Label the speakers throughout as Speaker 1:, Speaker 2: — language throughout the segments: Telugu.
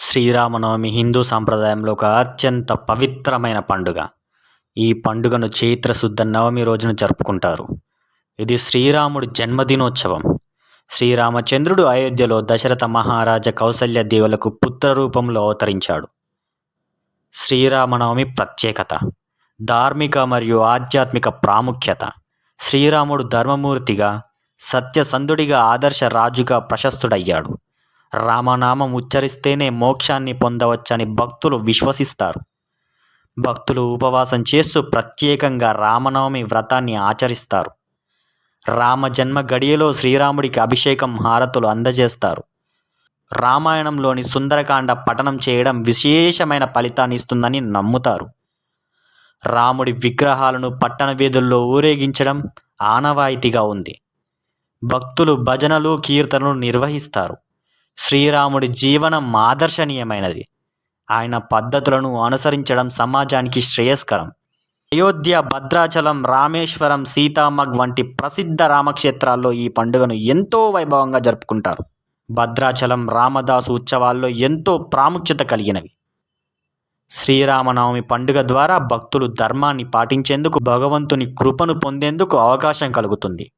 Speaker 1: శ్రీరామనవమి హిందూ సాంప్రదాయంలో ఒక అత్యంత పవిత్రమైన పండుగ. ఈ పండుగను చైత్ర శుద్ధ నవమి రోజున జరుపుకుంటారు. ఇది శ్రీరాముడి జన్మదినోత్సవం. శ్రీరామచంద్రుడు అయోధ్యలో దశరథ మహారాజా కౌసల్య దేవులకు పుత్ర రూపంలో అవతరించాడు. శ్రీరామనవమి ప్రత్యేకత, ధార్మిక మరియు ఆధ్యాత్మిక ప్రాముఖ్యత. శ్రీరాముడు ధర్మమూర్తిగా, సత్యసంధుడిగా, ఆదర్శ రాజుగా ప్రశస్తుడయ్యాడు. రామనామం ఉచ్చరిస్తేనే మోక్షాన్ని పొందవచ్చని భక్తులు విశ్వసిస్తారు. భక్తులు ఉపవాసం చేస్తూ ప్రత్యేకంగా రామనవమి వ్రతాన్ని ఆచరిస్తారు. రామ జన్మ గడియలో శ్రీరాముడికి అభిషేకం, హారతులు అందజేస్తారు. రామాయణంలోని సుందరకాండ పఠనం చేయడం విశేషమైన ఫలితాన్ని ఇస్తుందని నమ్ముతారు. రాముడి విగ్రహాలను పట్టణ వీధుల్లో ఊరేగించడం ఆనవాయితీగా ఉంది. భక్తులు భజనలు, కీర్తనలు నిర్వహిస్తారు. శ్రీరాముడి జీవనం ఆదర్శనీయమైనది. ఆయన పద్ధతులను అనుసరించడం సమాజానికి శ్రేయస్కరం. అయోధ్య, భద్రాచలం, రామేశ్వరం, సీతామగ్ వంటి ప్రసిద్ధ రామక్షేత్రాల్లో ఈ పండుగను ఎంతో వైభవంగా జరుపుకుంటారు. భద్రాచలం రామదాసు ఉత్సవాల్లో ఎంతో ప్రాముఖ్యత కలిగినవి. శ్రీరామనవమి పండుగ ద్వారా భక్తులు ధర్మాన్ని పాటించేందుకు, భగవంతుని కృపను పొందేందుకు అవకాశం కలుగుతుంది.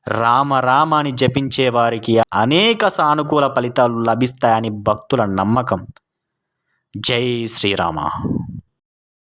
Speaker 1: రామ రామ అని జపించే వారికి అనేక సానుకూల ఫలితాలు లభిస్తాయని భక్తుల నమ్మకం. జై శ్రీరామ.